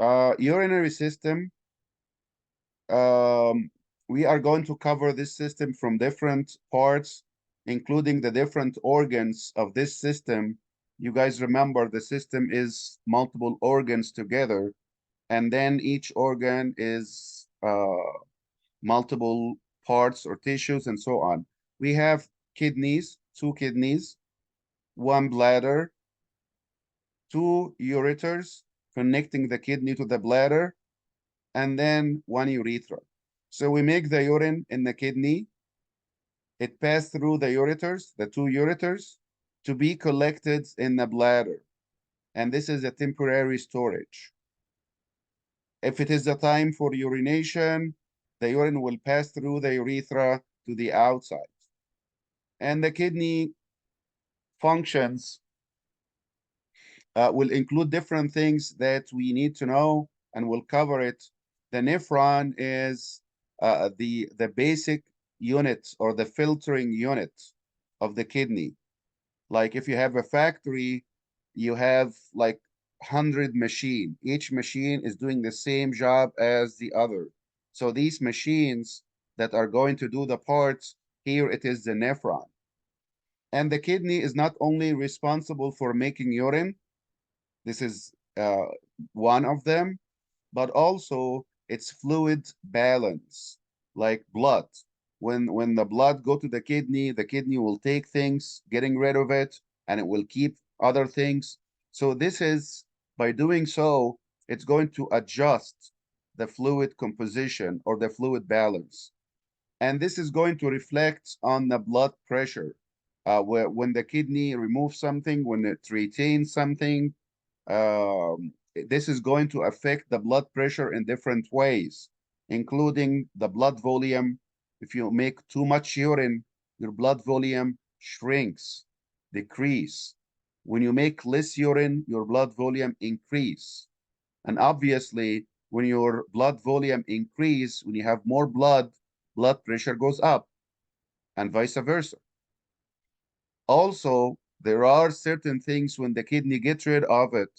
Urinary system. Um, we are going to cover this system from different parts, including the different organs of this system. You guys remember the system is multiple organs together, and then each organ is multiple parts or tissues and so on. We have kidneys, two kidneys, one bladder, two ureters connecting the kidney to the bladder, and then one urethra. So we make the urine in the kidney. It passes through the ureters, the two ureters, to be collected in the bladder. And this is a temporary storage. If it is the time for urination, the urine will pass through the urethra to the outside. And the kidney functions will include different things that we need to know, and we'll cover it. The nephron is the basic unit or the filtering unit of the kidney. Like if you have a factory, you have like 100 machine. Each machine is doing the same job as the other. So these machines that are going to do the parts, here it is the nephron. And the kidney is not only responsible for making urine, this is one of them, but also its fluid balance, like blood. When the blood go to the kidney will take things, getting rid of it, and it will keep other things. So this is, by doing so, it's going to adjust the fluid composition or the fluid balance. And this is going to reflect on the blood pressure. When the kidney removes something, when it retains something, this is going to affect the blood pressure in different ways, including the blood volume. If you make too much urine, your blood volume shrinks, decrease. When you make less urine, your blood volume increase. And obviously, when your blood volume increase, when you have more blood, blood pressure goes up, and vice versa. Also, there are certain things when the kidney gets rid of it,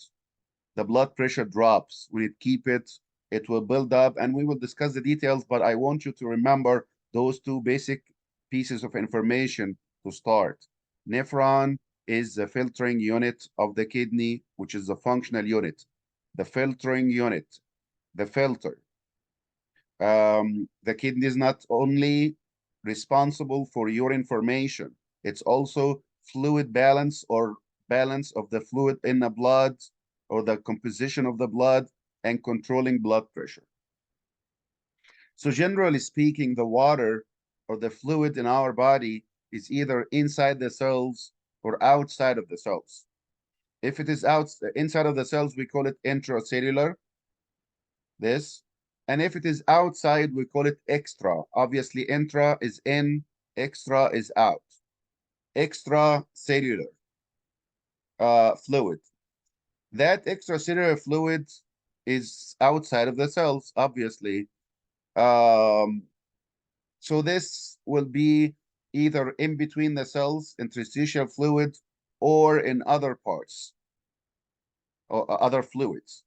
the blood pressure drops. When it keep it, it will build up, and we will discuss the details, but I want you to remember those two basic pieces of information to start. Nephron is the filtering unit of the kidney, which is the functional unit, the filtering unit, the filter. The kidney is not only responsible for urine formation, it's also fluid balance or balance of the fluid in the blood or the composition of the blood and controlling blood pressure. So generally speaking, the water or the fluid in our body is either inside the cells or outside of the cells. If it is inside of the cells, we call it intracellular, this. And if it is outside, we call it extra. Obviously, intra is in, extra is out. Extracellular fluid. That extracellular fluid is outside of the cells, obviously. Um, so this will be either in between the cells, interstitial fluid, or in other parts, or other fluids.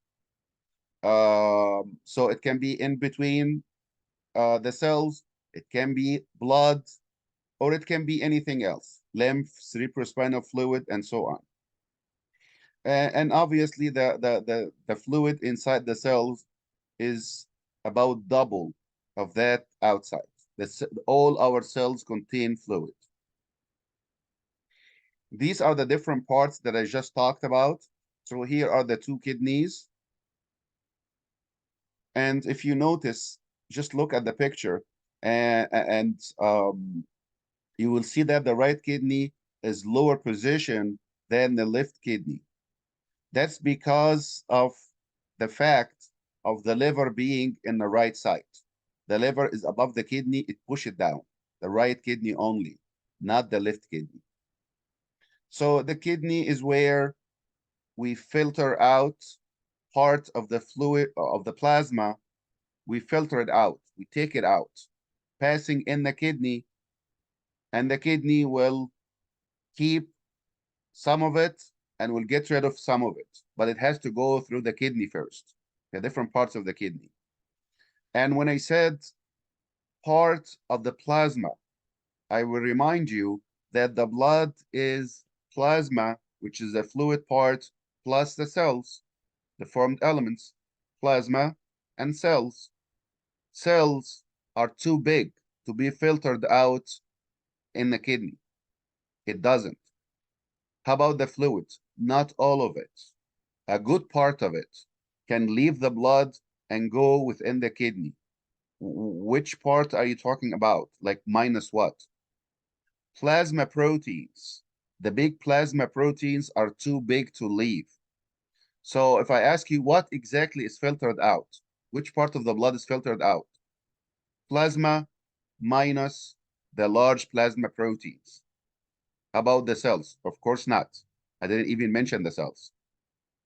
So it can be in between the cells, it can be blood, or it can be anything else, lymph, cerebrospinal fluid, and so on. And obviously, the fluid inside the cells is about double of that outside. All our cells contain fluid. These are the different parts that I just talked about. So here are the two kidneys. And if you notice, just look at the picture and you will see that the right kidney is lower position than the left kidney. That's because of the fact of the liver being in the right side. The liver is above the kidney, it pushes it down. The right kidney only, not the left kidney. So the kidney is where we filter out part of the fluid of the plasma. We filter it out, we take it out, passing in the kidney, and the kidney will keep some of it and will get rid of some of it, but it has to go through the kidney first. the different parts of the kidney. And when I said part of the plasma, I will remind you that the blood is plasma, which is the fluid part, plus the cells, the formed elements, plasma and cells. Cells are too big to be filtered out in the kidney. It doesn't. How about the fluid? Not all of it. A good part of it can leave the blood and go within the kidney. Which part are you talking about? Like minus what? Plasma proteins. The big plasma proteins are too big to leave. So if I ask you what exactly is filtered out, which part of the blood is filtered out? Plasma minus the large plasma proteins. How about the cells? Of course not. I didn't even mention the cells.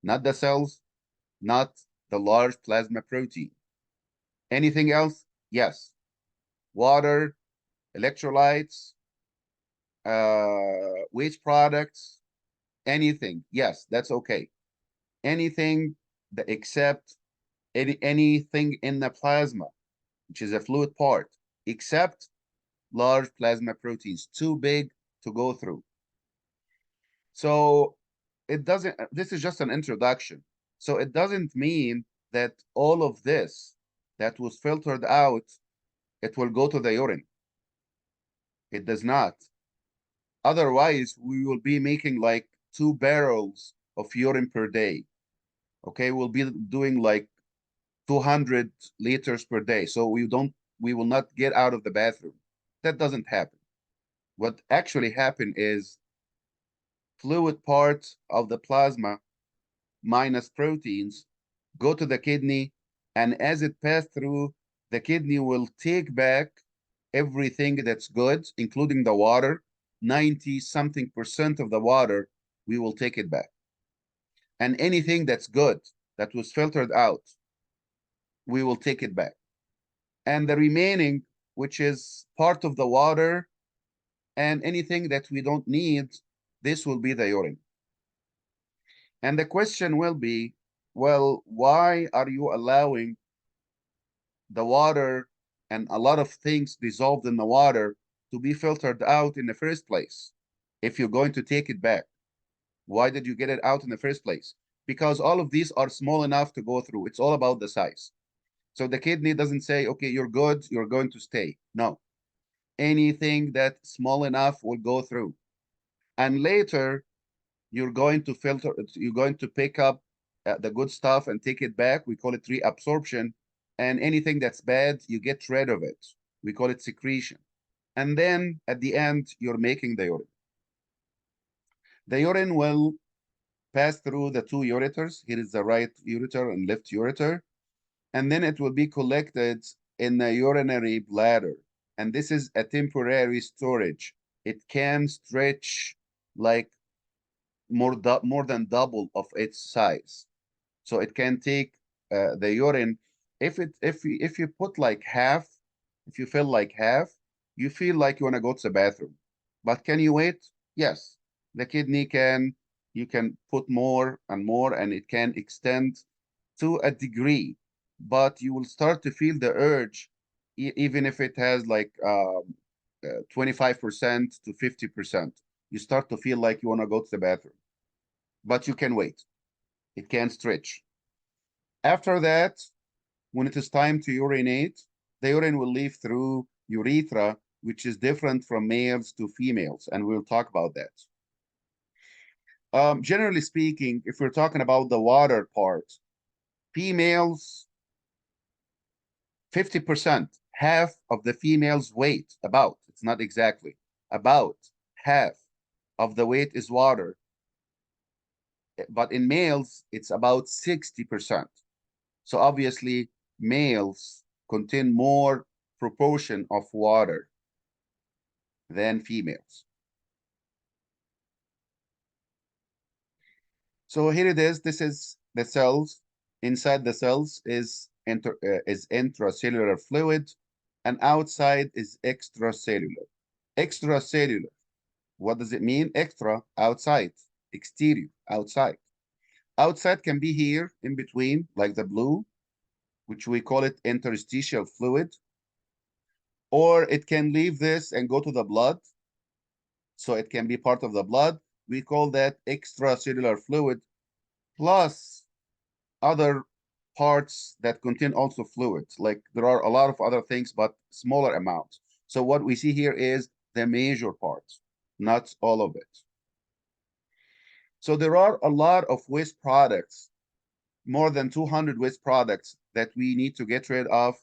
Not the cells, not the large plasma protein. Anything else? Yes. Water, electrolytes, waste products, anything. Yes, that's okay. Anything that except anything in the plasma, which is a fluid part, except large plasma proteins, too big to go through. So it doesn't, this is just an introduction. So it doesn't mean that all of this that was filtered out, it will go to the urine. It does not. Otherwise, we will be making like 2 barrels of urine per day. Okay, we'll be doing like 200 liters per day. So we will not get out of the bathroom. That doesn't happen. What actually happened is fluid parts of the plasma minus proteins go to the kidney, and as it passed through, the kidney will take back everything that's good, including the water. 90 something percent of the water, we will take it back. And anything that's good, that was filtered out, we will take it back. And the remaining, which is part of the water and anything that we don't need, this will be the urine. And the question will be, well, why are you allowing the water and a lot of things dissolved in the water to be filtered out in the first place? If you're going to take it back, why did you get it out in the first place? Because all of these are small enough to go through. It's all about the size. So the kidney doesn't say, okay, you're good, you're going to stay. No. Anything that's small enough will go through. And later, you're going to filter, you're going to pick up the good stuff and take it back. We call it reabsorption. And anything that's bad, you get rid of it. We call it secretion. And then at the end, you're making the urine. The urine will pass through the two ureters. Here is the right ureter and left ureter. And then it will be collected in the urinary bladder. And this is a temporary storage. It can stretch like more than double of its size. So it can take the urine. If you put like half, if you fill like half, you feel like you want to go to the bathroom. But can you wait? Yes. The kidney can, you can put more and more, and it can extend to a degree, but you will start to feel the urge, even if it has like 25% to 50%. You start to feel like you want to go to the bathroom, but you can wait. It can stretch. After that, when it is time to urinate, the urine will leave through urethra, which is different from males to females, and we'll talk about that. Generally speaking, if we're talking about the water part, females, 50%, half of the female's weight, about, it's not exactly, about half of the weight is water. But in males, it's about 60%. So obviously, males contain more proportion of water than females. So here it is. This is the cells. Inside the cells is intracellular fluid, and outside is extracellular. Extracellular. What does it mean? Extra, outside. Exterior, outside. Outside can be here in between, like the blue, which we call it interstitial fluid, or it can leave this and go to the blood. So it can be part of the blood. We call that extracellular fluid, plus other parts that contain also fluids. Like there are a lot of other things, but smaller amounts. So what we see here is the major part, not all of it. So there are a lot of waste products, more than 200 waste products that we need to get rid of,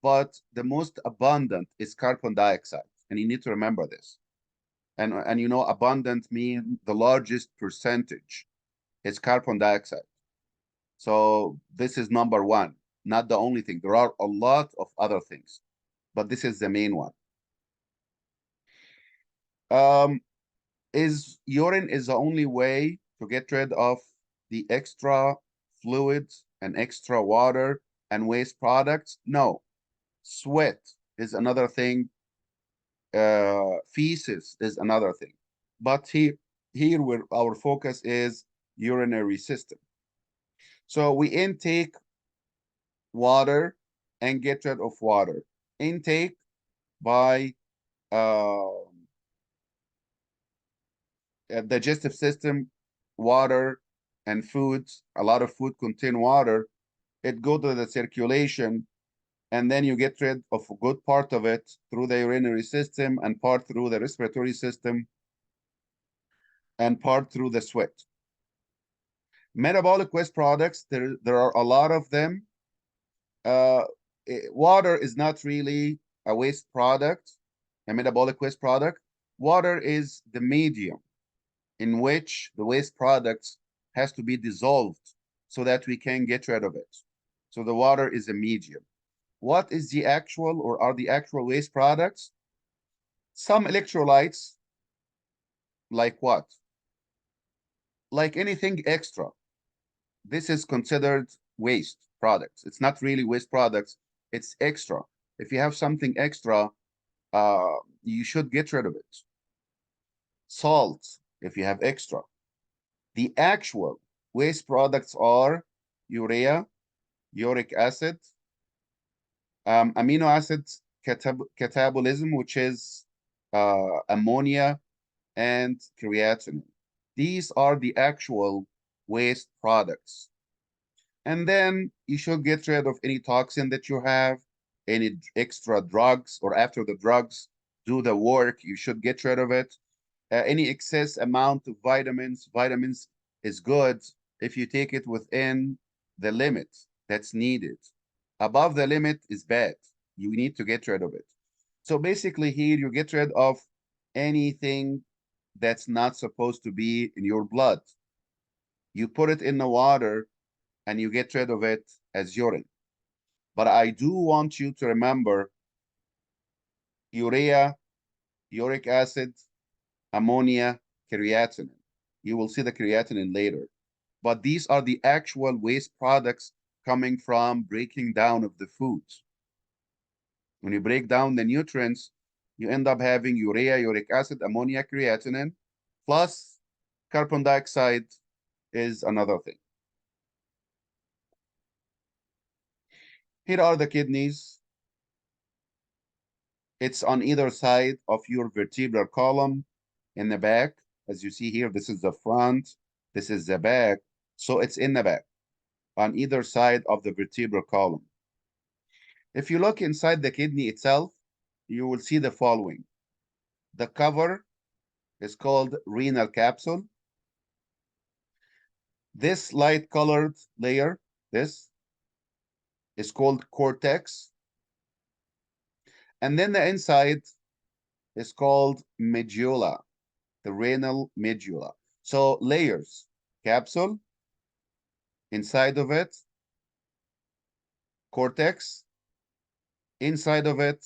but the most abundant is carbon dioxide. And you need to remember this. And you know, abundant means the largest percentage is carbon dioxide. So this is number one, not the only thing. There are a lot of other things, but this is the main one. Um, is urine is the only way to get rid of the extra fluids and extra water and waste products? No. Sweat is another thing. Feces is another thing. But here where our focus is urinary system. So we intake water and get rid of water. Intake by uh, digestive system, water and foods. A lot of food contain water. It go to the circulation, and then you get rid of a good part of it through the urinary system and part through the respiratory system and part through the sweat. Metabolic waste products, there are a lot of them. Water is not really a waste product, a metabolic waste product. Water is the medium in which the waste products has to be dissolved so that we can get rid of it. So the water is a medium. What is the actual or are the actual waste products? Some electrolytes, like what? Like anything extra. This is considered waste products. It's not really waste products, it's extra. If you have something extra, you should get rid of it. Salt, if you have extra. The actual waste products are urea, uric acid, amino acids catabolism, which is ammonia and creatinine. These are the actual waste products. And then you should get rid of any toxin that you have, any extra drugs, or after the drugs do the work, you should get rid of it. Any excess amount of vitamins, vitamins is good if you take it within the limit that's needed. Above the limit is bad. You need to get rid of it. So basically here you get rid of anything that's not supposed to be in your blood. You put it in the water and you get rid of it as urine. But I do want you to remember urea, uric acid, ammonia, creatinine. You will see the creatinine later. But these are the actual waste products coming from breaking down of the foods. When you break down the nutrients, you end up having urea, uric acid, ammonia, creatinine, plus carbon dioxide is another thing. Here are the kidneys. It's on either side of your vertebral column in the back. As you see here, this is the front, this is the back. So it's in the back on either side of the vertebral column. If you look inside the kidney itself, you will see the following. The cover is called renal capsule. This light colored layer, this is called cortex. And then the inside is called medulla, the renal medulla. So layers, capsule, inside of it, cortex, inside of it,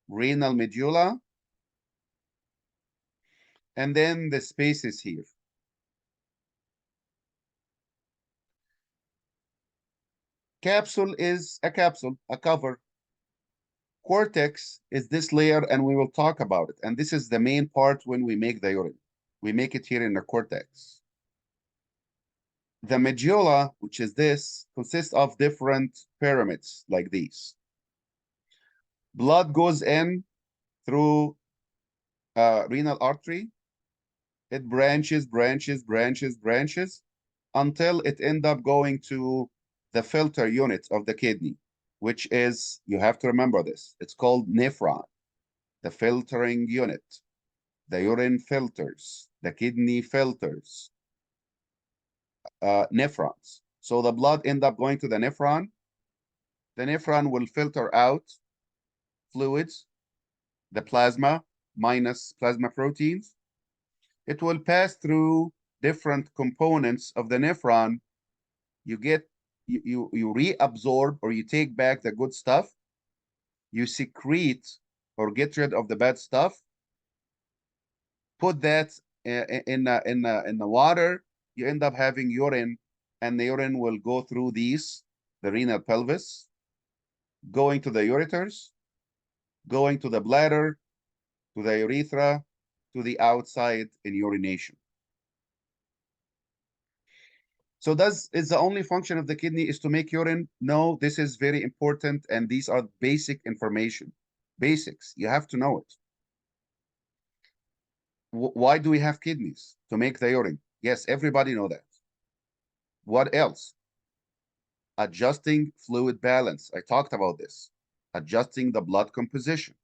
renal medulla, and then the spaces here. Capsule is a capsule, a cover. Cortex is this layer, and we will talk about it. And this is the main part when we make the urine. We make it here in the cortex. The medulla, which is this, consists of different pyramids like these. Blood goes in through renal artery. It branches, branches, branches, branches until it end up going to the filter unit of the kidney, which is, you have to remember this, it's called nephron, the filtering unit. The urine filters, the kidney filters, nephrons. So the blood end up going to the nephron. The nephron will filter out fluids, the plasma minus plasma proteins. It will pass through different components of the nephron. You get you reabsorb or you take back the good stuff. You secrete or get rid of the bad stuff. Put that in the water. You end up having urine, and the urine will go through the renal pelvis, going to the ureters, going to the bladder, to the urethra, to the outside in urination. So is the only function of the kidney is to make urine? No, this is very important, and these are basic information. Basics, you have to know it. Why do we have kidneys? To make the urine. Yes, everybody know that. What else? Adjusting fluid balance. I talked about this. Adjusting the blood composition.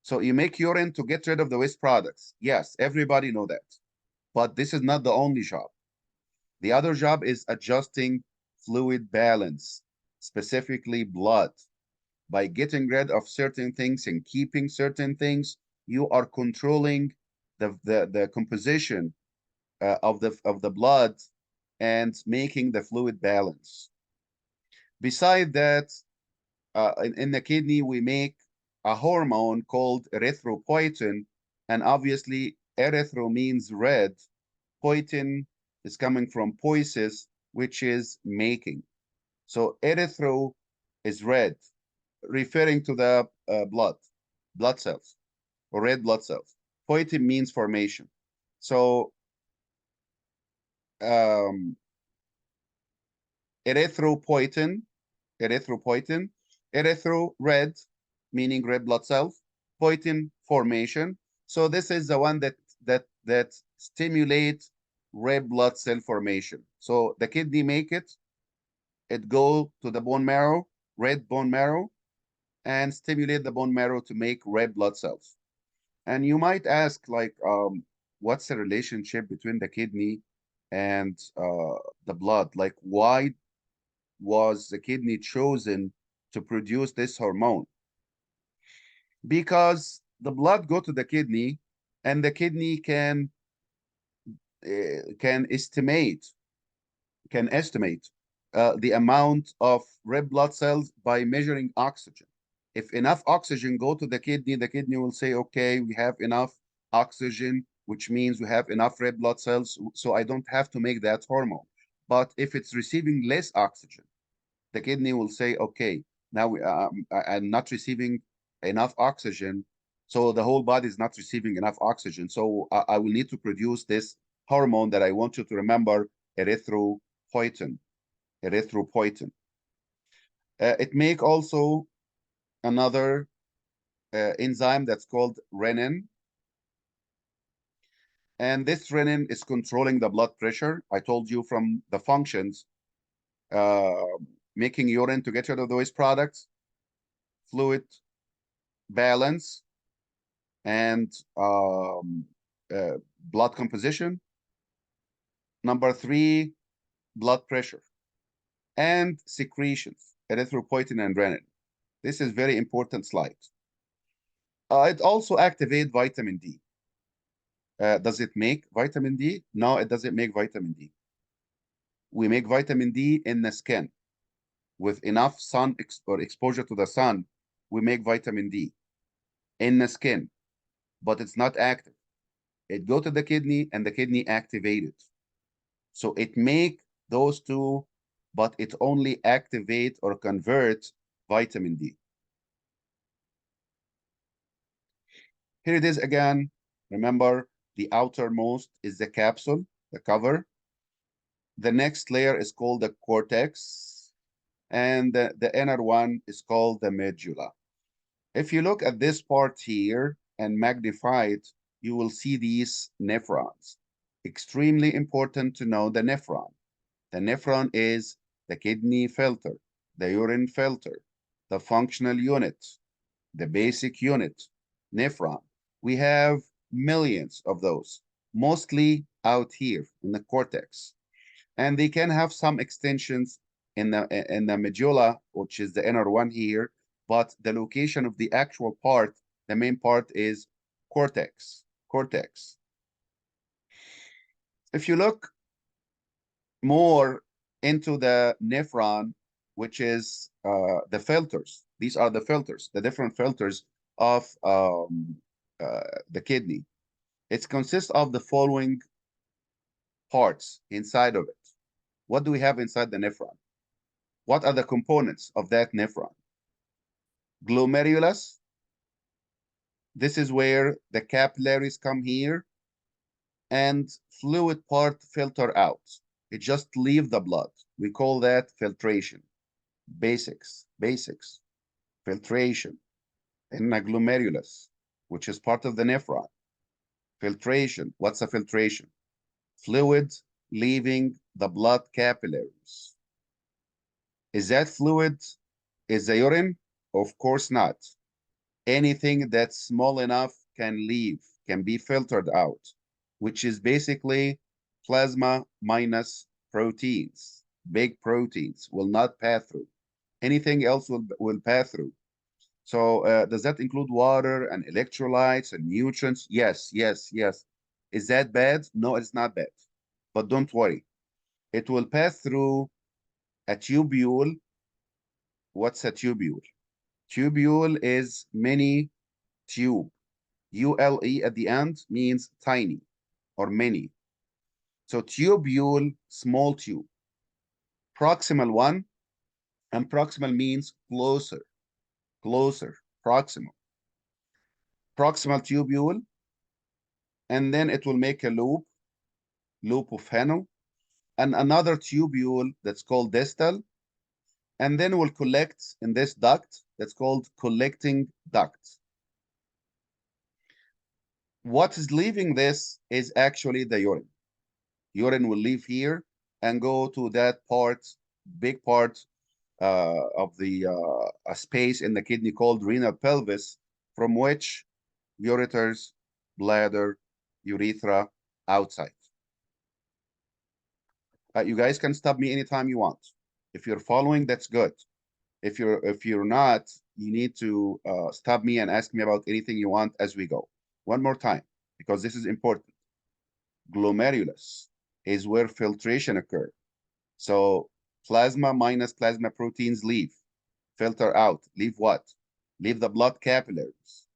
So you make urine to get rid of the waste products. Yes, everybody know that. But this is not the only job. The other job is adjusting fluid balance, specifically blood. By getting rid of certain things and keeping certain things, you are controlling the composition of the blood and making the fluid balance. Beside that, in the kidney, we make a hormone called erythropoietin, and obviously erythro means red. Poietin is coming from poiesis, which is making. So erythro is red, referring to the blood cells, or red blood cells. Poietin means formation. So um, erythropoietin, erythropoietin, erythro red, meaning red blood cells, poietin formation. So this is the one that stimulates red blood cell formation. So the kidney make it go to the bone marrow, red bone marrow, and stimulate the bone marrow to make red blood cells. And you might ask, like, what's the relationship between the kidney and the blood? Like, why was the kidney chosen to produce this hormone? Because the blood go to the kidney, and the kidney can estimate the amount of red blood cells by measuring oxygen. If enough oxygen go to the kidney will say, okay, we have enough oxygen, which means we have enough red blood cells, so I don't have to make that hormone. But if it's receiving less oxygen, the kidney will say, okay, now I'm not receiving enough oxygen, so the whole body is not receiving enough oxygen. So I will need to produce this hormone that I want you to remember, erythropoietin. Erythropoietin. It make also another enzyme that's called renin. And this renin is controlling the blood pressure. I told you from the functions, uh, making urine to get rid of the waste products, fluid balance, and uh, blood composition. Number three, blood pressure and secretions, erythropoietin and renin. This is very important slide. It also activates vitamin D. Does it make vitamin D? No, it doesn't make vitamin D. We make vitamin D in the skin. With enough sun or exposure to the sun, we make vitamin D in the skin, but it's not active. It go to the kidney and the kidney activate it. So it make those two, but it only activate or convert vitamin D. Here it is again. Remember, the outermost is the capsule, the cover. The next layer is called the cortex, and the inner one is called the medulla. If you look at this part here and magnify it, you will see these nephrons. Extremely important to know the nephron. The nephron is the kidney filter, the urine filter, the functional unit, the basic unit, nephron. We have millions of those, mostly out here in the cortex. And they can have some extensions in the medulla, which is the inner one here, but the location of the actual part, the main part is cortex. Cortex. If you look more into the nephron, which is the filters. These are the filters, the different filters of the kidney. It consists of the following parts inside of it. What do we have inside the nephron? What are the components of that nephron? Glomerulus. This is where the capillaries come here and fluid part filter out. It just leave the blood. We call that filtration. Basics, filtration. In a glomerulus, which is part of the nephron. Filtration, what's a filtration? Fluid leaving the blood capillaries. Is that fluid? Is the urine? Of course not. Anything that's small enough can leave, can be filtered out, which is basically plasma minus proteins. Big proteins will not pass through. Anything else will pass through. So does that include water and electrolytes and nutrients? Yes, yes, yes. Is that bad? No, it's not bad. But don't worry. It will pass through a tubule. What's a tubule? Tubule is mini tube. ULE at the end means tiny or many. So tubule, small tube. Proximal one, and proximal means closer, closer, proximal. Proximal tubule, and then it will make a loop of Henle, and another tubule that's called distal, and then will collect in this duct that's called collecting duct. What is leaving this is actually the urine. Urine will leave here and go to that part, big part of the a space in the kidney called renal pelvis, from which ureters, bladder, urethra, outside. You guys can stop me anytime you want. If you're following, that's good. If you're not, you need to stop me and ask me about anything you want as we go. One more time, because this is important. Glomerulus is where filtration occurs. So plasma minus plasma proteins leave, filter out, leave what? Leave the blood capillaries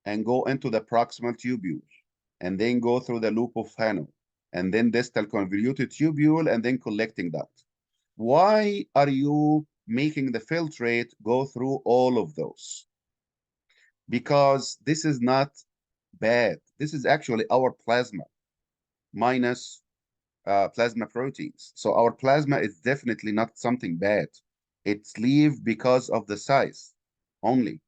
and go into the proximal tubule, and then go through the loop of Henle, and then distal convoluted tubule, and then collecting duct. Why are you making the filtrate go through all of those? Because this is not bad. This is actually our plasma minus plasma proteins. So our plasma is definitely not something bad. It's leave because of the size only.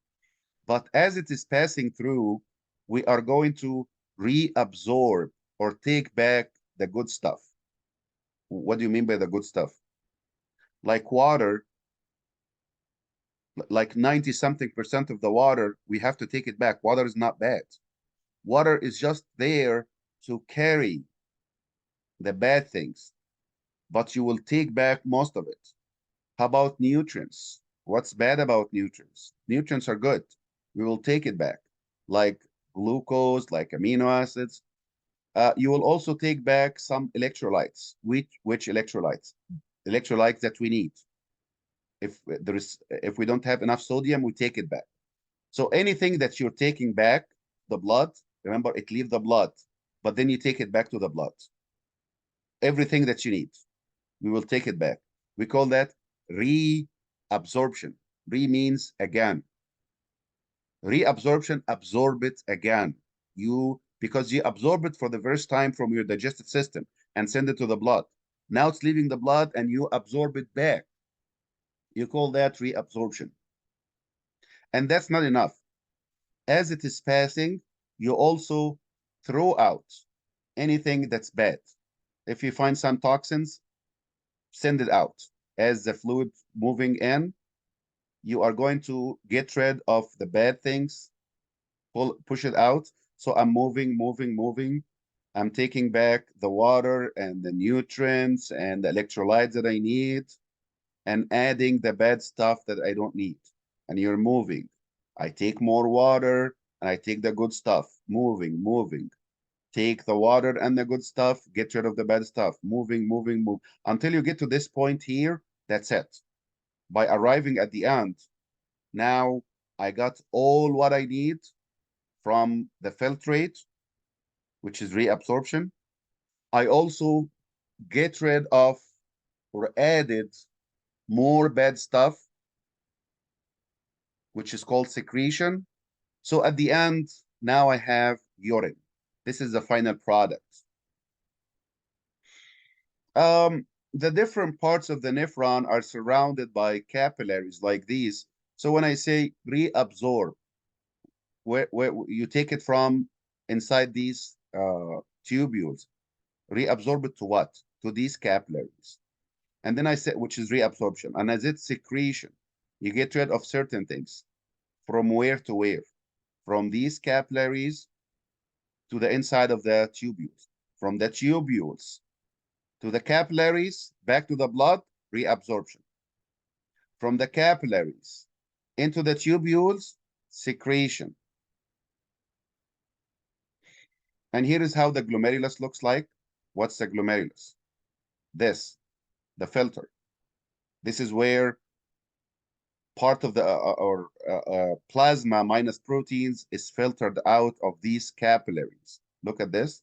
But as it is passing through, we are going to reabsorb or take back the good stuff. What do you mean by the good stuff? Like water, like 90 something percent of the water, we have to take it back. Water is not bad. Water is just there to carry the bad things, but you will take back most of it. How about nutrients? What's bad about nutrients? Nutrients are good. We will take it back, like glucose, like amino acids. You will also take back some electrolytes. Which electrolytes? Electrolytes that we need. If we don't have enough sodium, we take it back. So anything that you're taking back, the blood, remember it leaves the blood, but then you take it back to the blood. Everything that you need, we will take it back. We call that reabsorption. Re means again. Reabsorption, absorb it again. Because you absorb it for the first time from your digestive system and send it to the blood. Now it's leaving the blood and you absorb it back. You call that reabsorption. And that's not enough. As it is passing, you also throw out anything that's bad. If you find some toxins, send it out. As the fluid moving in, you are going to get rid of the bad things, push it out. So I'm moving. I'm taking back the water and the nutrients and the electrolytes that I need and adding the bad stuff that I don't need. And you're moving. I take more water and I take the good stuff. Moving. Take the water and the good stuff, get rid of the bad stuff. Move. Until you get to this point here, that's it. By arriving at the end, now I got all what I need from the filtrate, which is reabsorption. I also get rid of or added more bad stuff, which is called secretion. So at the end, now I have urine. This is the final product. The different parts of the nephron are surrounded by capillaries like these. So when I say reabsorb, where you take it from inside these tubules, reabsorb it to what? To these capillaries. And then I said, which is reabsorption. And as it's secretion, you get rid of certain things. From where to where? From these capillaries to the inside of the tubules. From the tubules to the capillaries, back to the blood, reabsorption. From the capillaries into the tubules, secretion. And here is how the glomerulus looks like. What's the glomerulus? This, the filter. This is where part of the plasma minus proteins is filtered out of these capillaries. Look at this,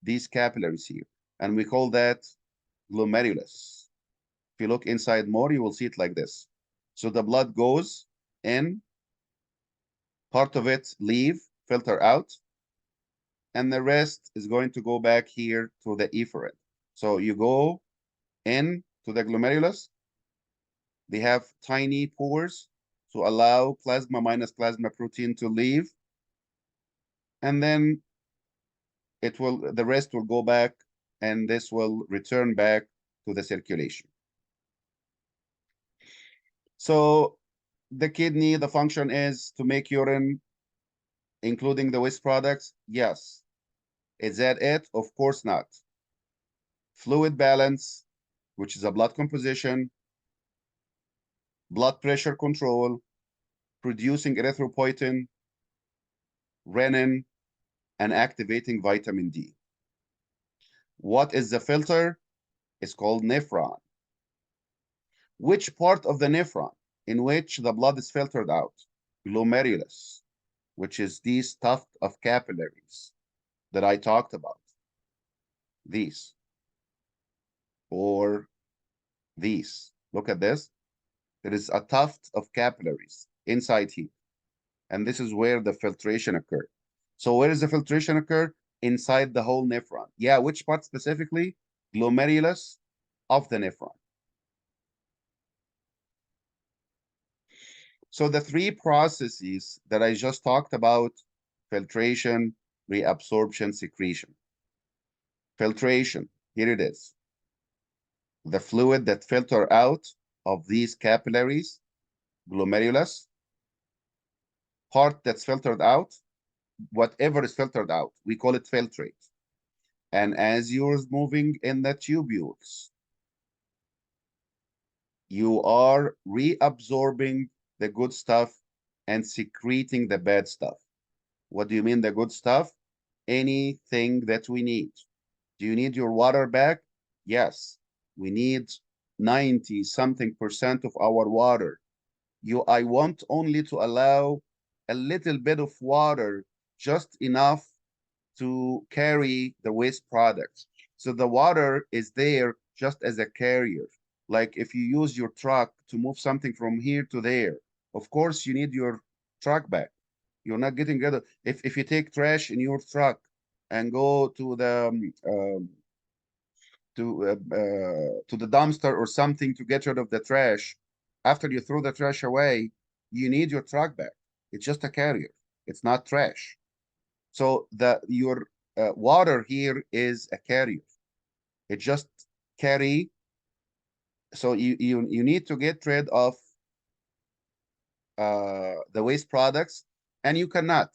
these capillaries here. And we call that glomerulus. If you look inside more, you will see it like this. So the blood goes in, part of it leave, filter out, and the rest is going to go back here to the efferent. So you go in to the glomerulus. They have tiny pores to allow plasma minus plasma protein to leave. And then the rest will go back and this will return back to the circulation. So the kidney, the function is to make urine, including the waste products? Yes. Is that it? Of course not. Fluid balance, which is a blood composition, blood pressure control, producing erythropoietin, renin, and activating vitamin D. What is the filter? It's called nephron. Which part of the nephron in which the blood is filtered out? Glomerulus, which is these tuft of capillaries that I talked about. These or these. Look at this. There is a tuft of capillaries inside here. And this is where the filtration occurs. So where does the filtration occur? Inside the whole nephron. Yeah, which part specifically? Glomerulus of the nephron. So the three processes that I just talked about, filtration, reabsorption, secretion. Filtration, here it is. The fluid that filter out of these capillaries, glomerulus, part that's filtered out, whatever is filtered out, we call it filtrate. And as you're moving in the tubules, you are reabsorbing the good stuff and secreting the bad stuff. What do you mean the good stuff? Anything that we need. Do you need your water back? Yes, we need 90 something percent of our water. I want only to allow a little bit of water, just enough to carry the waste products. So the water is there just as a carrier. Like if you use your truck to move something from here to there, of course you need your truck back. You're not getting rid of, if you take trash in your truck and go to the to the dumpster or something to get rid of the trash, after you throw the trash away, you need your truck back. It's just a carrier. It's not trash. So your water here is a carrier. It just carry. So you need to get rid of the waste products, and you cannot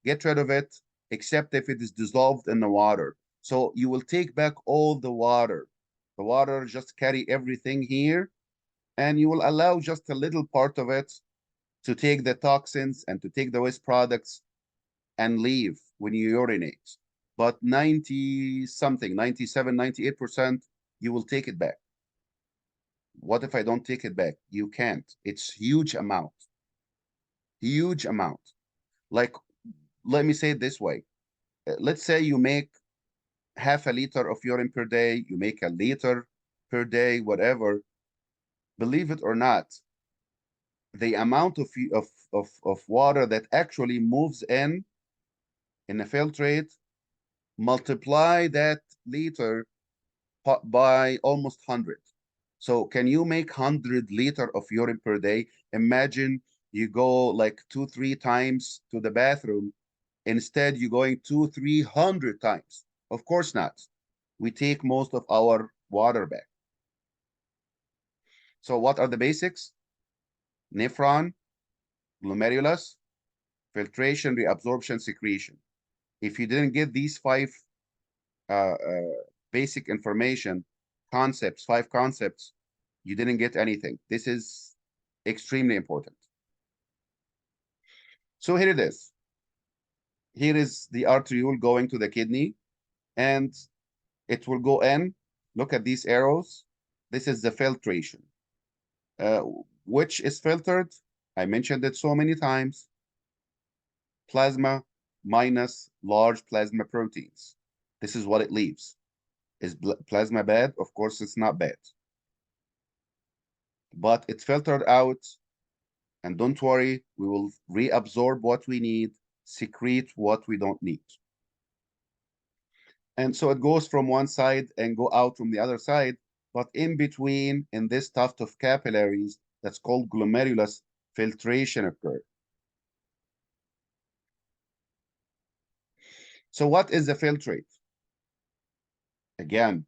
get rid of it except if it is dissolved in the water. So you will take back all the water. The water just carry everything here, and you will allow just a little part of it to take the toxins and to take the waste products and leave when you urinate. But 90 something, 97, 98%, you will take it back. What if I don't take it back? You can't. It's huge amount. Huge amount. Like, let me say it this way. Let's say you make half a liter of urine per day, you make a liter per day, whatever. Believe it or not, the amount of water that actually moves in a filtrate, multiply that liter by almost 100. So can you make 100 liter of urine per day? Imagine you go like 2, 3 times to the bathroom. Instead, you're going 200, 300 times. Of course not. We take most of our water back. So what are the basics? Nephron, glomerulus, filtration, reabsorption, secretion. If you didn't get these basic information, concepts, 5 concepts, you didn't get anything. This is extremely important. So here it is. Here is the arteriole going to the kidney, and it will go in. Look at these arrows. This is the filtration. Uh, which is filtered? I mentioned it so many times. Plasma minus large plasma proteins. This is what it leaves. Is plasma bad? Of course, it's not bad. But it's filtered out. And don't worry, we will reabsorb what we need, secrete what we don't need. And so it goes from one side and go out from the other side. But in between, in this tuft of capillaries, that's called glomerulus, filtration occurs. So what is the filtrate? Again,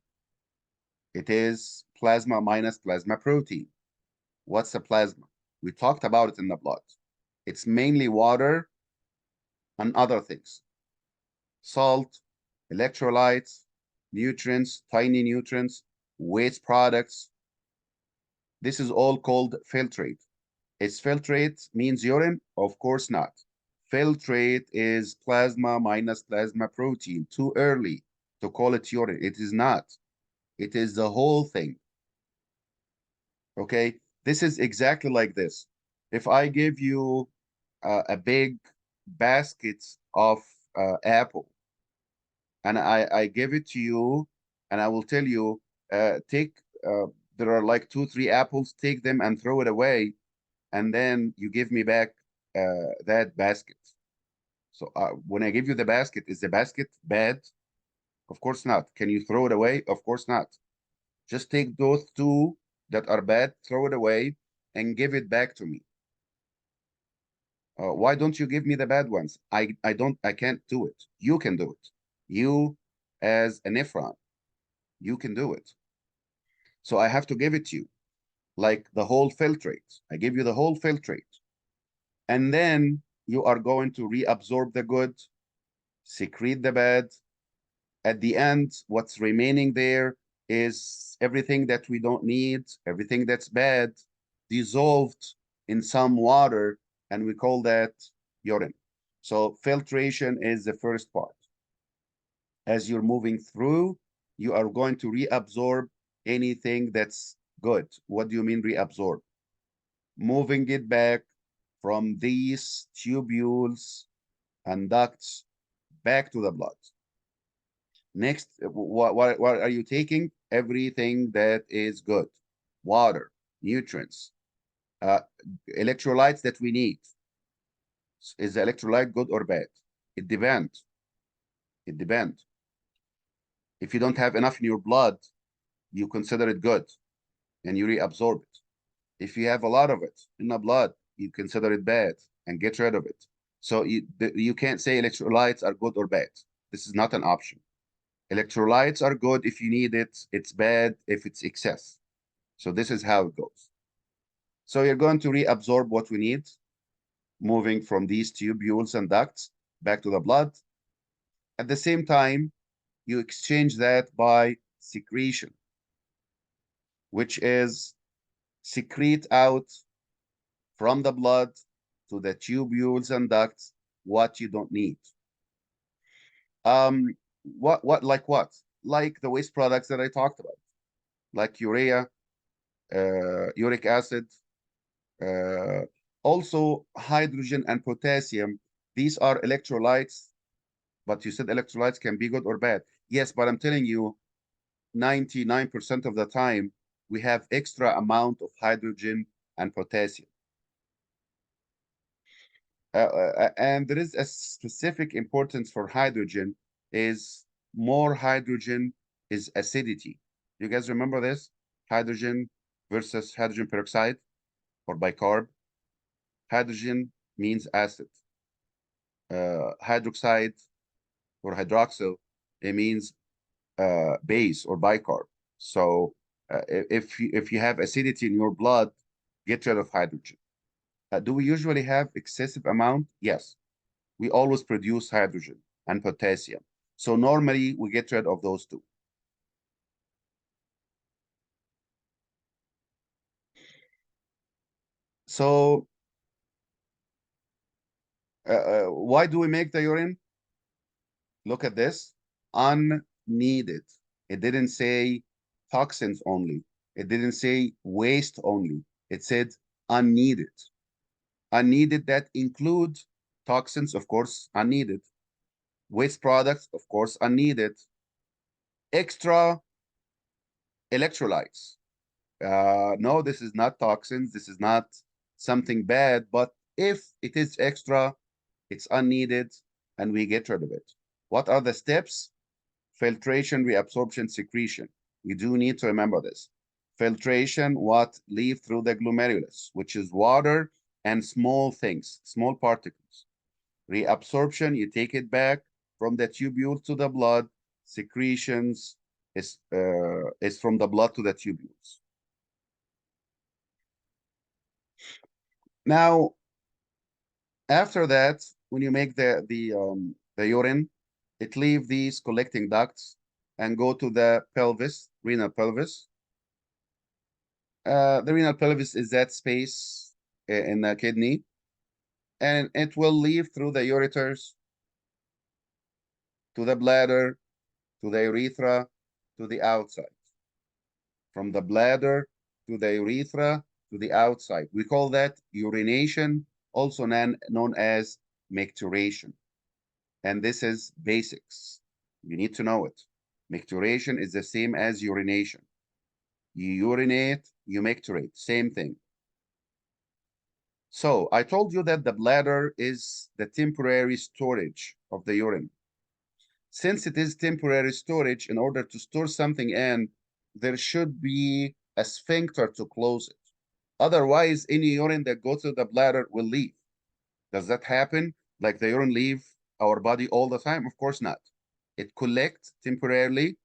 it is plasma minus plasma protein. What's the plasma? We talked about it in the blood. It's mainly water and other things. Salt, electrolytes, nutrients, tiny nutrients, waste products. This is all called filtrate. Is filtrate means urine? Of course not. Filtrate is plasma minus plasma protein. Too early to call it urine. It is not. It is the whole thing. Okay? This is exactly like this. If I give you a big basket of apple, and I give it to you, and I will tell you, take, there are like 2, 3 apples, take them and throw it away, and then you give me back that basket. So when I give you the basket, is the basket bad? Of course not. Can you throw it away? Of course not. Just take those 2 that are bad, throw it away, and give it back to me. Why don't you give me the bad ones? I can't do it. You can do it. You, as a nephron, you can do it. So I have to give it to you, like the whole filtrate. I give you the whole filtrate. And then you are going to reabsorb the good, secrete the bad. At the end, what's remaining there is everything that we don't need, everything that's bad, dissolved in some water, and we call that urine. So filtration is the first part. As you're moving through, you are going to reabsorb anything that's good. What do you mean reabsorb? Moving it back from these tubules and ducts back to the blood. Next, what are you taking? Everything that is good. Water, nutrients, uh, electrolytes that we need. Is the electrolyte good or bad? It depends. It depends. If you don't have enough in your blood, you consider it good and you reabsorb it. If you have a lot of it in the blood, you consider it bad and get rid of it. So you can't say electrolytes are good or bad. This is not an option. Electrolytes are good if you need it. It's bad if it's excess. So this is how it goes. So you're going to reabsorb what we need, moving from these tubules and ducts back to the blood. At the same time, you exchange that by secretion, which is secrete out from the blood to the tubules and ducts what you don't need. Um, like what? Like the waste products that I talked about, like urea, uric acid, uh, also hydrogen and potassium. These are electrolytes, but you said electrolytes can be good or bad. Yes, but I'm telling you, 99% of the time, we have extra amount of hydrogen and potassium. And there is a specific importance for hydrogen is more hydrogen is acidity. You guys remember this? Hydrogen versus hydrogen peroxide or bicarb. Hydrogen means acid. Hydroxide or hydroxyl, it means base or bicarb. So if you have acidity in your blood, get rid of hydrogen. Do we usually have excessive amount? Yes. We always produce hydrogen and potassium. So normally we get rid of those two. So why do we make the urine? Look at this. Unneeded. It didn't say toxins only. It didn't say waste only. It said unneeded. Unneeded that include toxins, of course, unneeded. Waste products, of course, unneeded. Extra electrolytes. No, this is not toxins. This is not something bad. But if it is extra, it's unneeded, and we get rid of it. What are the steps? Filtration, reabsorption, secretion. You do need to remember this. Filtration, what leave through the glomerulus, which is water and small things, small particles. Reabsorption, you take it back from the tubules to the blood. Secretions is from the blood to the tubules. Now, after that, when you make the urine, it leave these collecting ducts and go to the pelvis, renal pelvis. The renal pelvis is that space in the kidney, and it will leave through the ureters to the bladder, to the urethra, to the outside. From the bladder to the urethra to the outside. We call that urination, also known as micturition. And this is basics. You need to know it. Micturition is the same as urination. You urinate, you micturate, same thing. So I told you that the bladder is the temporary storage of the urine. Since it is temporary storage, in order to store something in, there should be a sphincter to close it. Otherwise, any urine that goes to the bladder will leave. Does that happen? Like the urine leave our body all the time? Of course not. It collects temporarily.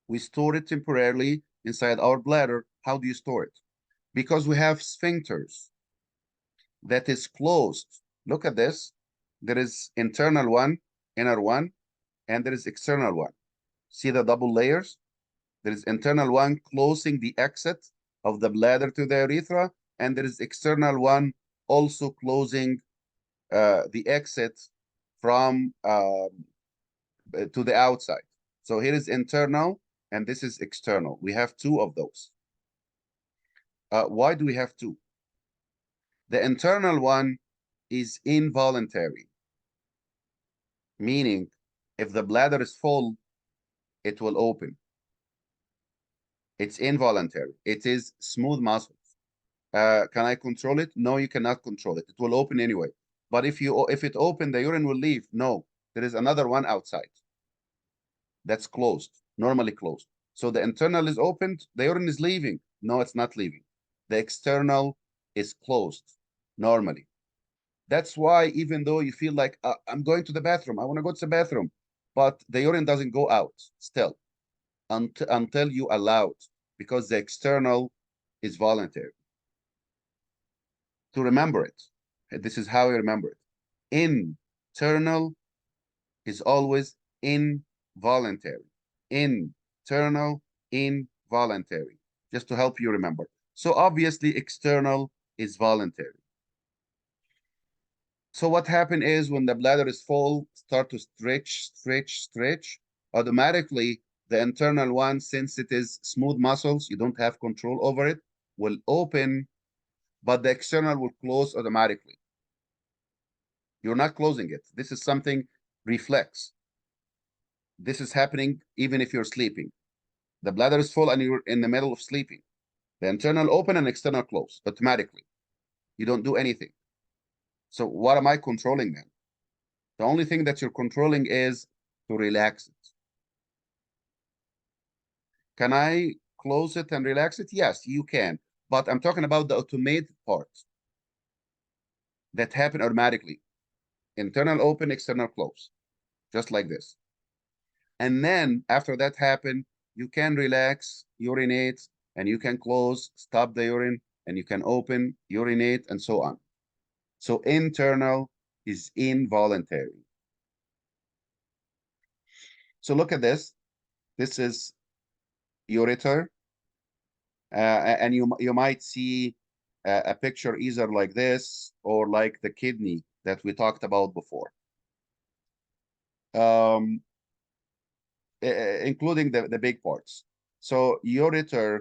We store it temporarily inside our bladder. How do you store it? Because we have sphincters that is closed. Look at this. There is internal one, inner one, and there is external one. See the double layers? There is internal one closing the exit of the bladder to the urethra, and there is external one also closing the exit from to the outside. So here is internal, and this is external. We have two of those. Why do we have two? The internal one is involuntary, meaning if the bladder is full, it will open. It's involuntary. It is smooth muscles. Can I control it? No, you cannot control it. It will open anyway. But if it open, the urine will leave. No, there is another one outside. That's closed, normally closed. So the internal is opened, the urine is leaving. No, it's not leaving. The external is closed normally. That's why even though you feel like I'm going to the bathroom, I want to go to the bathroom, but the urine doesn't go out still until you allow it, because the external is voluntary. To remember it, this is how you remember it. Internal is always involuntary. Internal, involuntary, just to help you remember. So obviously external is voluntary. So what happened is when the bladder is full, start to stretch, automatically the internal one, since it is smooth muscles, you don't have control over it, will open, but the external will close automatically. You're not closing it. This is something reflex. This is happening even if you're sleeping. The bladder is full and you're in the middle of sleeping. The internal open and external close automatically. You don't do anything. So what am I controlling then? The only thing that you're controlling is to relax it. Can I close it and relax it? Yes, you can. But I'm talking about the automated parts that happen automatically. Internal open, external close, just like this. And then after that happen, you can relax, urinate, and you can close, stop the urine, and you can open, urinate, and so on. So internal is involuntary. So look at this. This is ureter, and you might see a picture either like this or like the kidney that we talked about before, um, including the big parts. So ureter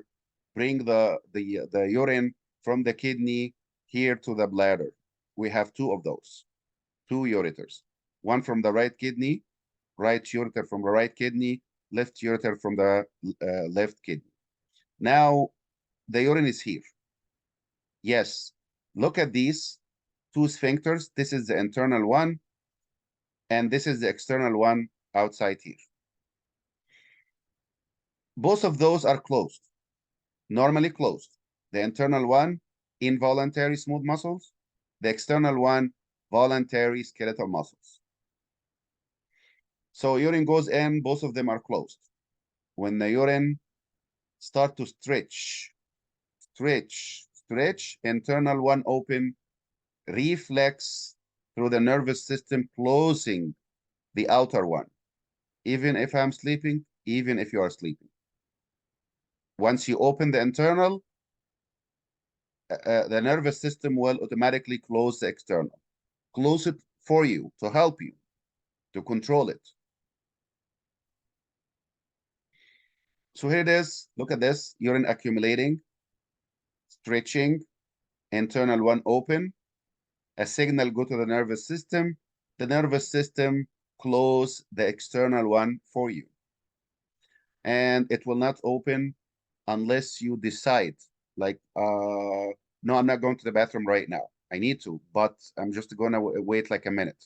bring the urine from the kidney here to the bladder. We have two of those, two ureters, one from the right kidney, right ureter from the right kidney, left ureter from the left kidney. Now the urine is here. Yes, look at these two sphincters. This is the internal one, and this is the external one outside here. Both of those are closed, normally closed. The internal one, involuntary smooth muscles. The external one, voluntary skeletal muscles. So urine goes in, both of them are closed. When the urine start to stretch, internal one open, reflex through the nervous system, closing the outer one. Even if I'm sleeping, even if you are sleeping. Once you open the internal, the nervous system will automatically close the external. Close it for you, to help you, to control it. So here it is. Look at this. Urine accumulating, stretching, internal one open. A signal go to the nervous system. The nervous system close the external one for you. And it will not open unless you decide, like, no, I'm not going to the bathroom right now. I need to, but I'm just going to wait like a minute.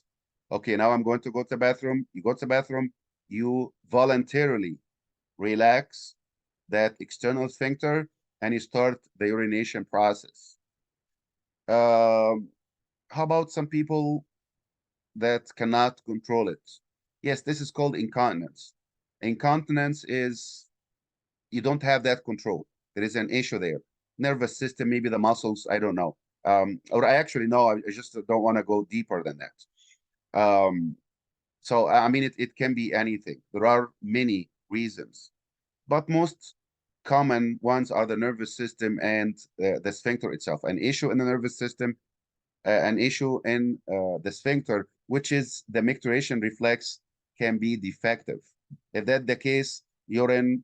Okay, now I'm going to go to the bathroom. You go to the bathroom, you voluntarily relax that external sphincter and you start the urination process. How about some people that cannot control it? Yes, this is called incontinence. Incontinence is you don't have that control. There is an issue there. Nervous system, maybe the muscles, I don't know. Or I actually know, I just don't want to go deeper than that. So, I mean, it can be anything. There are many reasons, but most common ones are the nervous system and the sphincter itself. An issue in the nervous system, an issue in the sphincter, which is the micturition reflex, can be defective. If that's the case, urine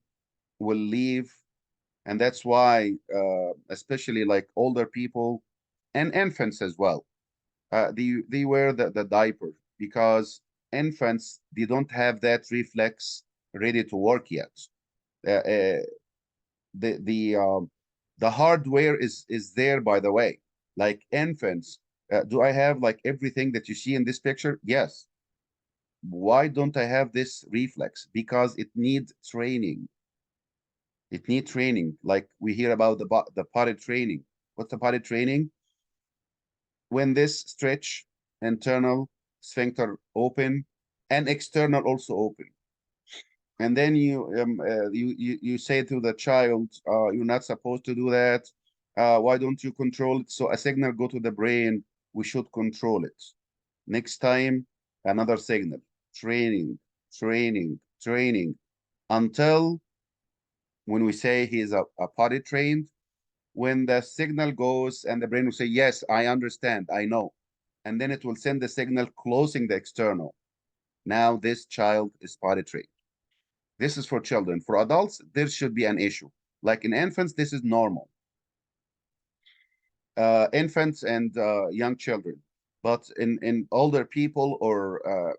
will leave, and that's why especially like older people and infants as well, they wear the diaper, because infants, they don't have that reflex ready to work yet. uh, uh, the the um, the hardware is there, by the way. Like infants, do I have like everything that you see in this picture? Yes. Why don't I have this reflex? Because it needs training. It needs training. Like we hear about the potty training. What's the potty training? When this stretch, internal sphincter open and external also open. And then you say to the child, you're not supposed to do that. Why don't you control it? So a signal go to the brain, we should control it. Next time, another signal, training, training, training, until when we say he's a potty trained, when the signal goes and the brain will say, yes, I understand, I know. And then it will send the signal closing the external. Now this child is potty trained. This is for children. For adults, there should be an issue. Like in infants, this is normal. Infants and young children. But in older people or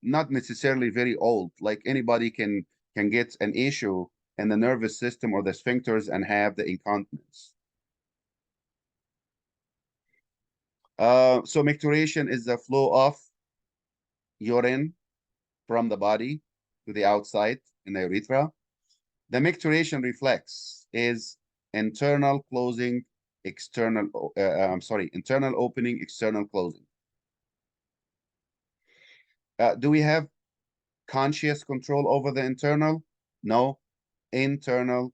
not necessarily very old, like anybody can get an issue in the nervous system or the sphincters and have the incontinence. So micturition is the flow of urine from the body to the outside in the urethra. The micturition reflex is internal closing, internal opening, external closing. Do we have conscious control over the internal? No. Internal,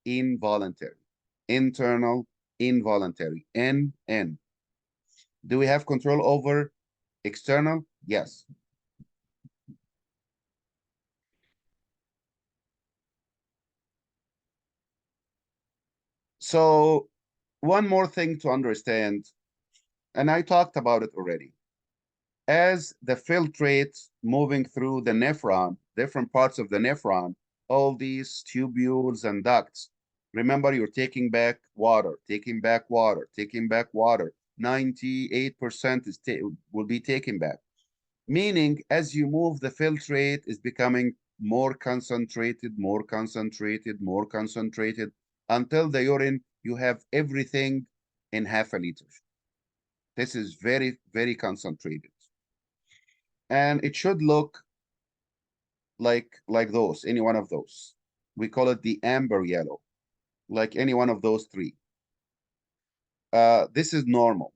involuntary. Internal, involuntary. N. Do we have control over external? Yes. So one more thing to understand, and I talked about it already. As the filtrate moving through the nephron, different parts of the nephron, all these tubules and ducts, remember you're taking back water, taking back water, taking back water. 98% will be taken back. Meaning, as you move, the filtrate is becoming more concentrated, more concentrated, more concentrated, until the urine, you have everything in half a liter. This is very, very concentrated. And it should look like those, any one of those. We call it the amber yellow, like any one of those three. This is normal.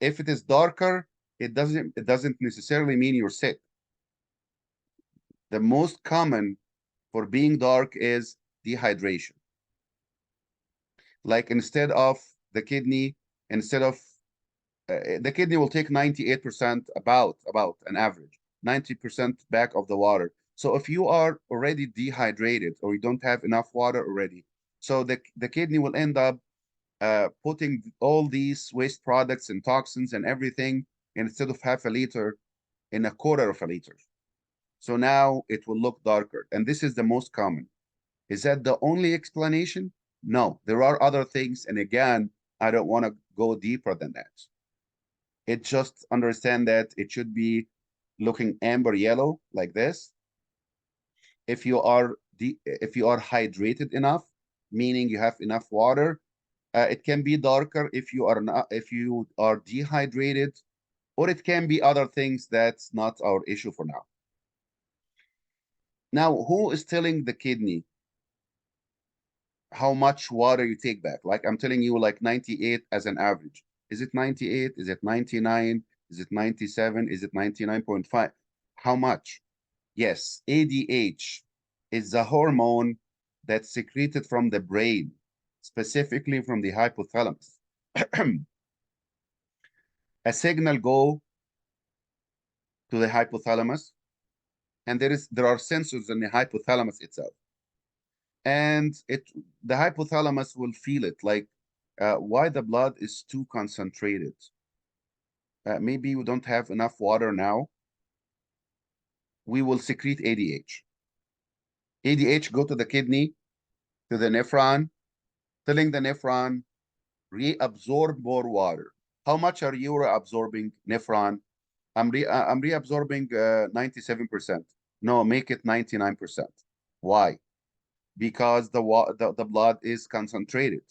If it is darker, it doesn't necessarily mean you're sick. The most common for being dark is dehydration. Like instead of the kidney, instead of the kidney will take 98% about an average, 90% back of the water. So if you are already dehydrated or you don't have enough water already, so the kidney will end up putting all these waste products and toxins and everything instead of half a liter in a quarter of a liter. So now it will look darker. And this is the most common. Is that the only explanation? No, there are other things. And again, I don't want to go deeper than that. It just understand that it should be looking amber yellow like this. If you are hydrated enough, meaning you have enough water, it can be darker if you are dehydrated, or it can be other things. That's not our issue for now. Now, who is telling the kidney how much water you take back? Like I'm telling you, like 98 as an average. Is it 98? Is it 99? Is it 97? Is it 99.5? How much? Yes, ADH is the hormone that's secreted from the brain, specifically from the hypothalamus. A signal go to the hypothalamus, and there are sensors in the hypothalamus itself. And the hypothalamus will feel it, like why the blood is too concentrated. Maybe we don't have enough water now. We will secrete ADH. ADH go to the kidney, to the nephron, telling the nephron, reabsorb more water. How much are you reabsorbing, nephron? I'm reabsorbing 97%. No, make it 99%. Why? Because the blood is concentrated,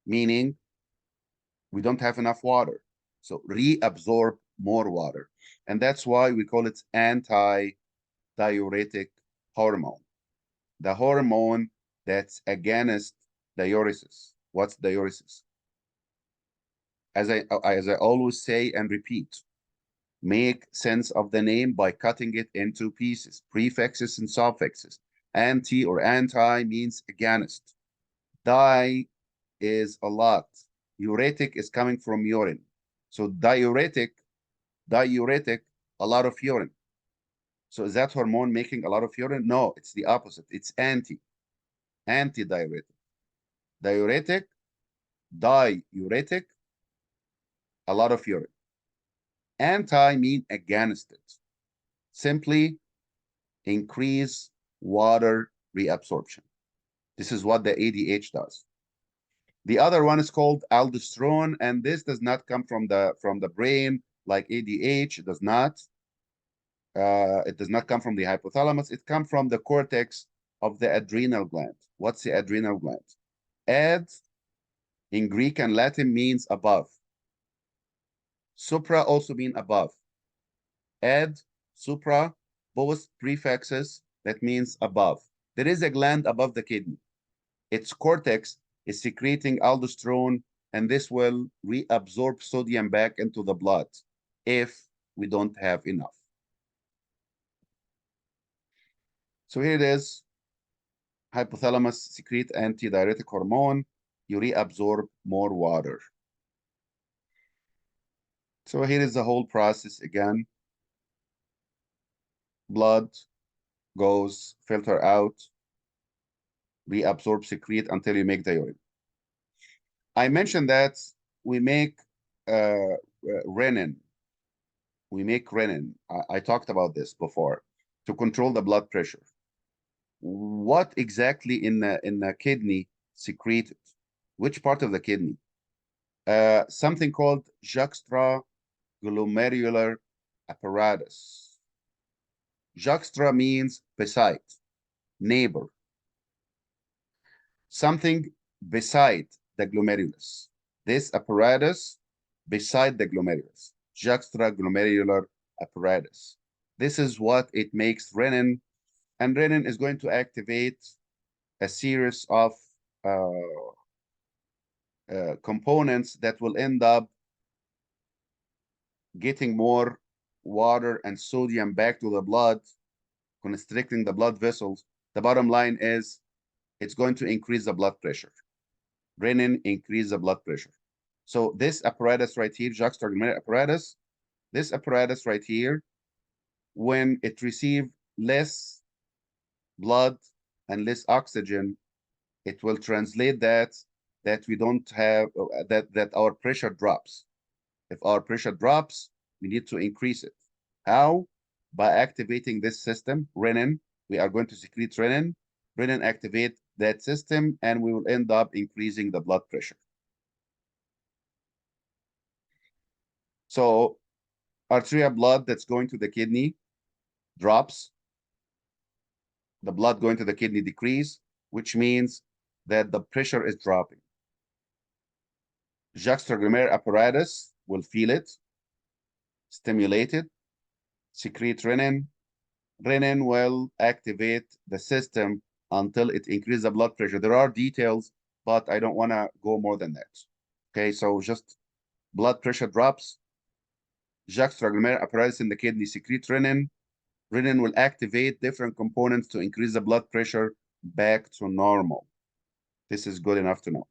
meaning we don't have enough water. So reabsorb more water. And that's why we call it anti-diuretic hormone. The hormone that's against diuresis. What's diuresis? As I always say and repeat, make sense of the name by cutting it into pieces, prefixes and suffixes. Anti or anti means against. Di is a lot. Uretic is coming from urine. So diuretic, a lot of urine. So is that hormone making a lot of urine? No, it's the opposite. It's anti-diuretic. Diuretic, diuretic, a lot of urine. Anti mean against it. Simply increase water reabsorption. This is what the ADH does. The other one is called aldosterone, and this does not come from the brain like ADH. It does not. It does not come from the hypothalamus. It comes from the cortex of the adrenal gland. What's the adrenal gland? Ad in Greek and Latin means above. Supra also mean above. Ad, supra, both prefixes, that means above. There is a gland above the kidney. Its cortex is secreting aldosterone, and this will reabsorb sodium back into the blood if we don't have enough. So here it is. Hypothalamus secrete antidiuretic hormone. You reabsorb more water. So here is the whole process again. Blood goes, filter out, reabsorb, secrete until you make the urine. I mentioned that we make renin. We make renin. I talked about this before to control the blood pressure. What exactly in the kidney secreted? Which part of the kidney? Something called juxtaglomerular apparatus. Juxta means beside, neighbor. Something beside the glomerulus. This apparatus beside the glomerulus. Juxtaglomerular apparatus. This is what it makes renin, and renin is going to activate a series of components that will end up getting more water and sodium back to the blood, constricting the blood vessels. The bottom line is it's going to increase the blood pressure. Renin increase the blood pressure. So this apparatus right here, juxtaglomerular apparatus, this apparatus right here, when it receives less blood and less oxygen, it will translate that we don't have that our pressure drops. If our pressure drops, we need to increase it. How? By activating this system, renin. We are going to secrete renin. Renin activate that system, and we will end up increasing the blood pressure. So arterial blood that's going to the kidney drops. The blood going to the kidney decrease, which means that the pressure is dropping. Juxtaglomerular apparatus will feel it, stimulate it, secrete renin. Renin will activate the system until it increases the blood pressure. There are details, but I don't want to go more than that. Okay, so just blood pressure drops. Juxtaglomerular apparatus in the kidney secrete renin. Renin will activate different components to increase the blood pressure back to normal. This is good enough to know.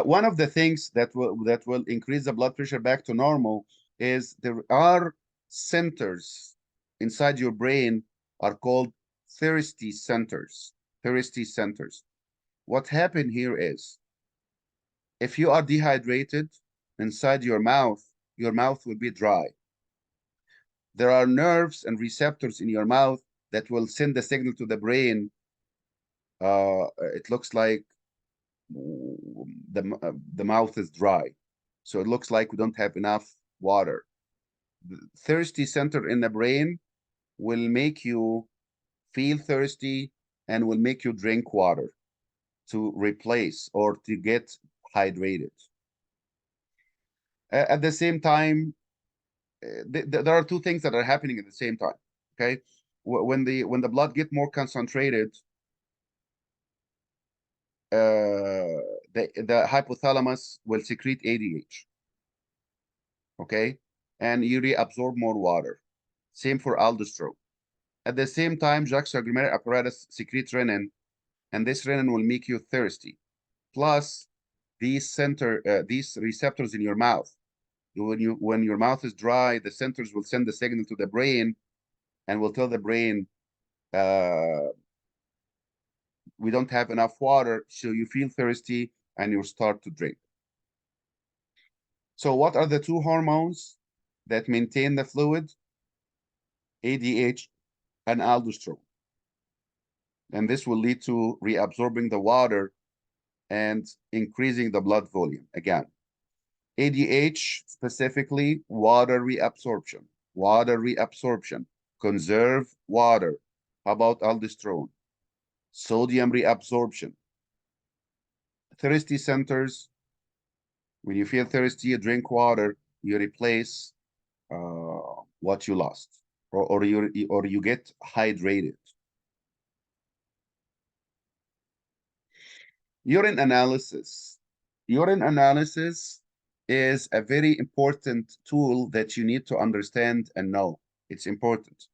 One of the things that will increase the blood pressure back to normal is there are centers inside your brain are called thirsty centers. Thirsty centers. What happened here is if you are dehydrated inside your mouth will be dry. There are nerves and receptors in your mouth that will send the signal to the brain. It looks like the mouth is dry. So it looks like we don't have enough water. The thirsty center in the brain will make you feel thirsty and will make you drink water to replace or to get hydrated. At the same time, there are two things that are happening at the same time. Okay, when the blood get more concentrated, the hypothalamus will secrete ADH, okay? And you reabsorb more water. Same for aldosterone. At the same time, juxtaglomerular apparatus secretes renin, and this renin will make you thirsty. Plus, these receptors in your mouth. When your mouth is dry, the centers will send the signal to the brain and will tell the brain, uh, we don't have enough water, so you feel thirsty and you start to drink. So what are the two hormones that maintain the fluid? ADH and aldosterone. And this will lead to reabsorbing the water and increasing the blood volume. Again, ADH specifically, water reabsorption. Water reabsorption. Conserve water. How about aldosterone? Sodium reabsorption. Thirsty centers. When you feel thirsty, you drink water, you replace what you lost, or you get hydrated. Urine analysis. Urine analysis is a very important tool that you need to understand and know. It's important.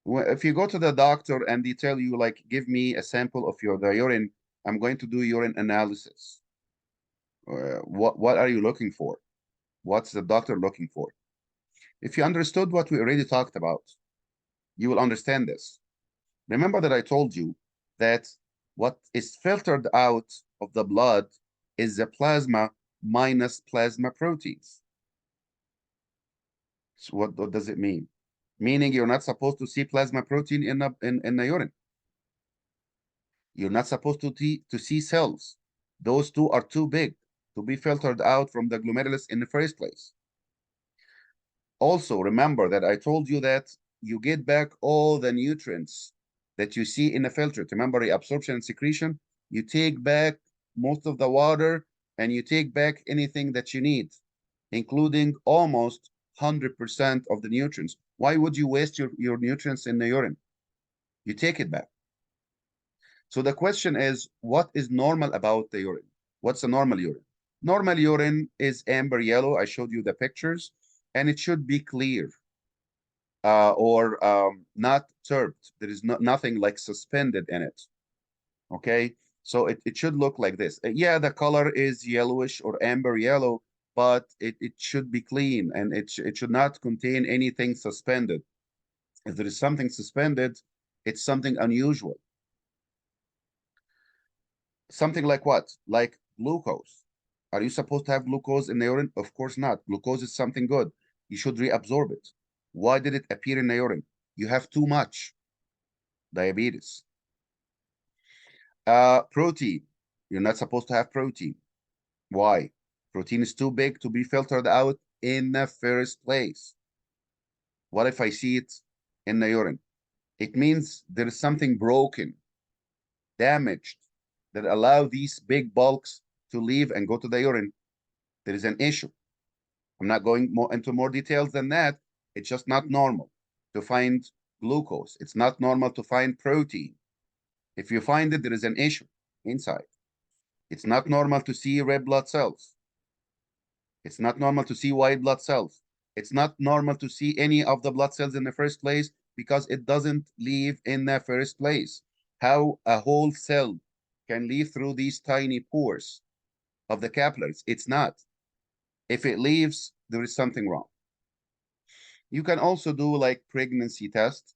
If you go to the doctor and they tell you, like, give me a sample of the urine, I'm going to do urine analysis. What are you looking for? What's the doctor looking for? If you understood what we already talked about, you will understand this. Remember that I told you that what is filtered out of the blood is the plasma minus plasma proteins. So what does it mean? Meaning you're not supposed to see plasma protein in the urine. You're not supposed to see cells. Those two are too big to be filtered out from the glomerulus in the first place. Also, remember that I told you that you get back all the nutrients that you see in the filter. Remember reabsorption and secretion? You take back most of the water and you take back anything that you need, including almost 100% of the nutrients. Why would you waste your nutrients in the urine? You take it back. So the question is, what is normal about the urine? What's a normal urine? Normal urine is amber yellow. I showed you the pictures, and it should be clear or not turbid. There is nothing like suspended in it. Okay, so it should look like this. Yeah, the color is yellowish or amber yellow, but it should be clean and it should not contain anything suspended. If there is something suspended, it's something unusual. Something like what? Like glucose. Are you supposed to have glucose in the urine? Of course not. Glucose is something good. You should reabsorb it. Why did it appear in the urine? You have too much diabetes. Protein. You're not supposed to have protein. Why? Protein is too big to be filtered out in the first place. What if I see it in the urine? It means there is something broken, damaged, that allow these big bulks to leave and go to the urine. There is an issue. I'm not going into more details than that. It's just not normal to find glucose. It's not normal to find protein. If you find it, there is an issue inside. It's not normal to see red blood cells. It's not normal to see white blood cells. It's not normal to see any of the blood cells in the first place because it doesn't leave in the first place. How a whole cell can leave through these tiny pores of the capillaries? It's not. If it leaves, there is something wrong. You can also do like pregnancy test.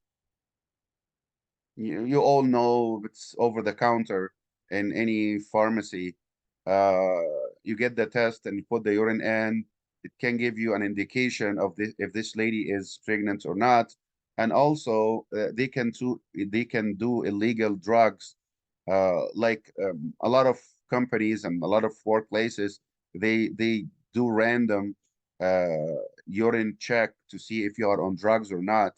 You all know it's over the counter in any pharmacy. Uh, you get the test and you put the urine in. It can give you an indication of if this lady is pregnant or not. And also, they can do illegal drugs. Like a lot of companies and a lot of workplaces, they do random urine check to see if you are on drugs or not.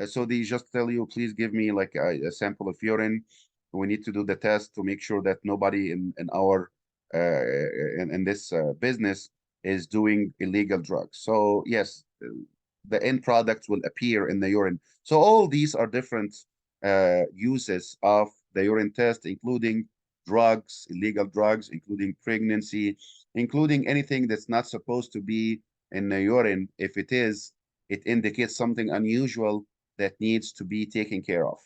So they just tell you, please give me like a sample of urine. We need to do the test to make sure that nobody in our in this business is doing illegal drugs. So yes, the end product will appear in the urine. So all these are different uses of the urine test, including drugs, illegal drugs, including pregnancy, including anything that's not supposed to be in the urine. If it is, it indicates something unusual that needs to be taken care of.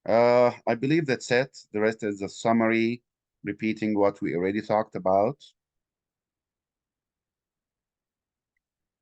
I believe that's it. The rest is a summary, repeating what we already talked about.